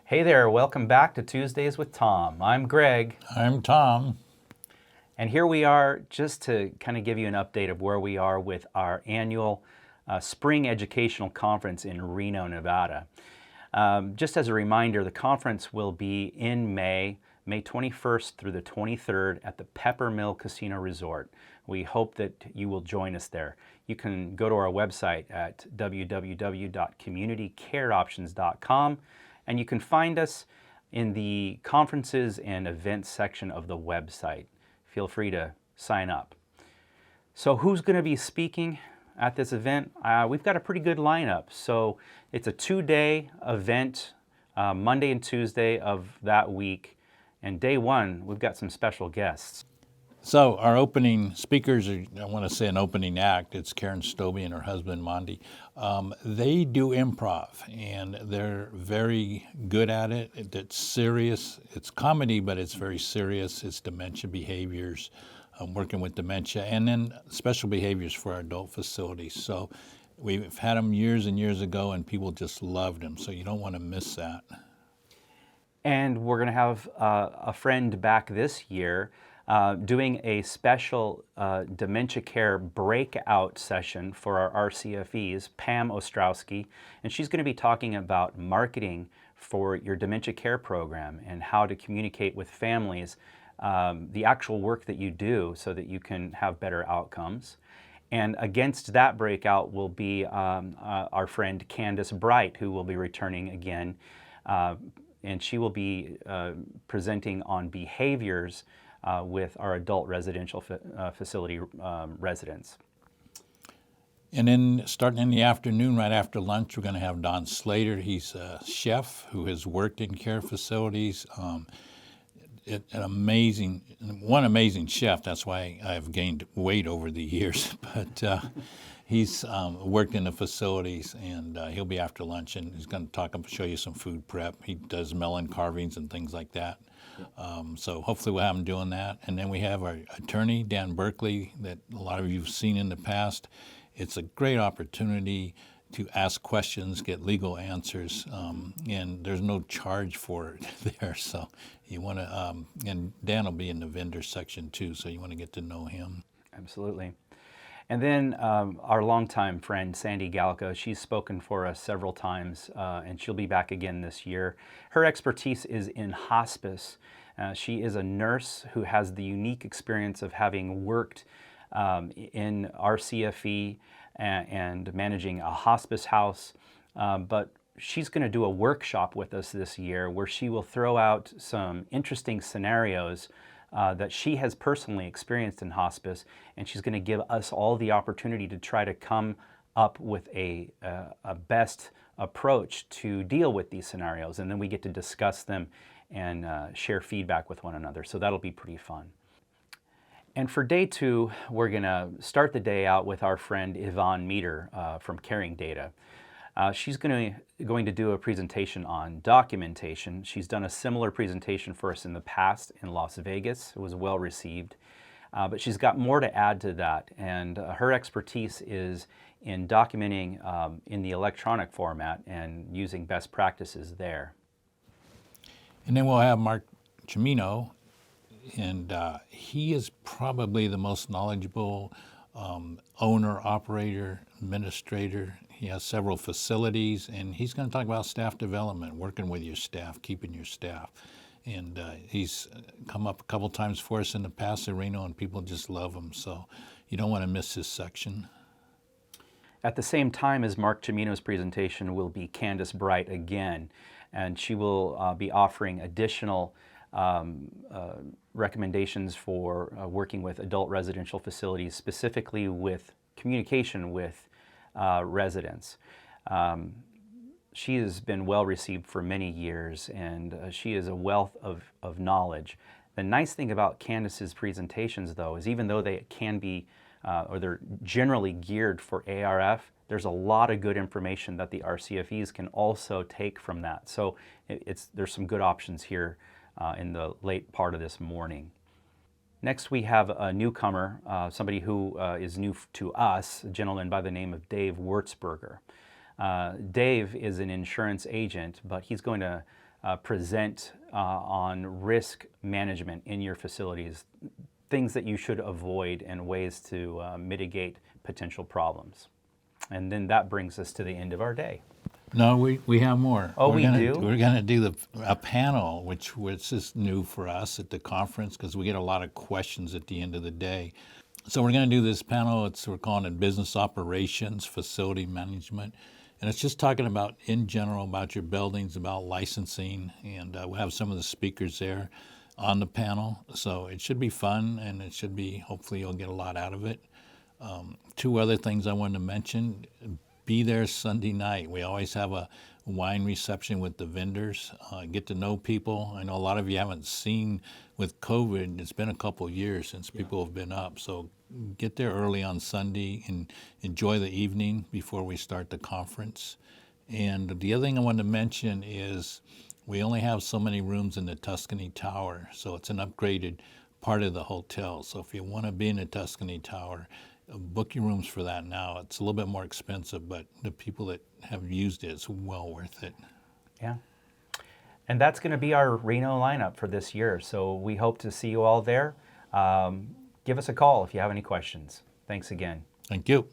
Hey there, welcome back to Tuesdays with Tom. I'm Greg. I'm Tom. And here we are just to kind of give you an update of where we are with our annual Spring Educational Conference in Reno, Nevada. Just as a reminder, the conference will be in May 21st through the 23rd at the Peppermill Casino Resort. We hope that you will join us there. You can go to our website at www.communitycareoptions.com, and you can find us in the conferences and events section of the website. Feel free to sign up. So who's going to be speaking at this event? We've got a pretty good lineup. So it's a 2-day event, Monday and Tuesday of that week. And day one, we've got some special guests. So our opening speakers, I want to say an opening act, it's Karen Stobie and her husband Monty. They do improv and they're very good at it. It's serious. It's comedy, but it's very serious. It's dementia behaviors, working with dementia, and then special behaviors for our adult facilities. So we've had them years and years ago and people just loved them. So you don't want to miss that. And we're going to have a friend back this year doing a special dementia care breakout session for our RCFEs, Pam Ostrowski, and she's going to be talking about marketing for your dementia care program and how to communicate with families the actual work that you do so that you can have better outcomes. And against that breakout will be our friend Candice Bright, who will be returning again, and she will be presenting on behaviors with our adult residential facility residents. And then starting in the afternoon, right after lunch, we're going to have Don Slater. He's a chef who has worked in care facilities. One amazing chef. That's why I've gained weight over the years. But he's worked in the facilities, and he'll be after lunch, and he's going to show you some food prep. He does melon carvings and things like that. So hopefully we'll have him doing that. And then we have our attorney, Dan Berkley, that a lot of you have seen in the past. It's a great opportunity to ask questions, get legal answers, and there's no charge for it there. So you want to, and Dan will be in the vendor section too, so you want to get to know him. Absolutely. And then our longtime friend, Sandy Galco, she's spoken for us several times, and she'll be back again this year. Her expertise is in hospice. She is a nurse who has the unique experience of having worked in RCFE and managing a hospice house, but she's going to do a workshop with us this year where she will throw out some interesting scenarios that she has personally experienced in hospice, and she's going to give us all the opportunity to try to come up with a best approach to deal with these scenarios, and then we get to discuss them and share feedback with one another. So that'll be pretty fun. And for day two, we're going to start the day out with our friend Ivonne Meader from Caring Data. She's going to do a presentation on documentation. She's done a similar presentation for us in the past in Las Vegas. It was well received. But she's got more to add to that, and her expertise is in documenting in the electronic format and using best practices there. And then we'll have Mark Cimino, and he is probably the most knowledgeable owner, operator, administrator. He has several facilities, and he's going to talk about staff development, working with your staff, keeping your staff. And he's come up a couple times for us in the past at Reno, and people just love him. So you don't want to miss this section. At the same time as Mark Cimino's presentation will be Candice Bright again, and she will be offering additional recommendations for working with adult residential facilities, specifically with communication with residents. She has been well received for many years, and she is a wealth of knowledge. The nice thing about Candice's presentations, though, is even though they can be, or they're generally geared for ARF, there's a lot of good information that the RCFEs can also take from that. So there's some good options here in the late part of this morning. Next, we have a newcomer, somebody who is new to us, a gentleman by the name of Dave Wertzberger. Dave is an insurance agent, but he's going to present on risk management in your facilities, things that you should avoid and ways to mitigate potential problems. And then that brings us to the end of our day. No, we have more. Oh, We're do? We're going to do a panel, which is new for us at the conference because we get a lot of questions at the end of the day. So we're going to do this panel. We're calling it Business Operations, Facility Management. And it's just talking about, in general, about your buildings, about licensing. And we'll have some of the speakers there on the panel. So it should be fun, and it should be, hopefully you'll get a lot out of it. Two other things I wanted to mention. Be there Sunday night. We always have a wine reception with the vendors. Get to know people. I know a lot of you haven't seen with COVID. It's been a couple of years since people have been up. So get there early on Sunday and enjoy the evening before we start the conference. And the other thing I wanted to mention is we only have so many rooms in the Tuscany Tower. So it's an upgraded part of the hotel. So if you want to be in the Tuscany Tower, book your rooms for that now. It's a little bit more expensive, but the people that have used it, it's well worth it. Yeah. And that's going to be our Reno lineup for this year. So we hope to see you all there. Give us a call if you have any questions. Thanks again. Thank you.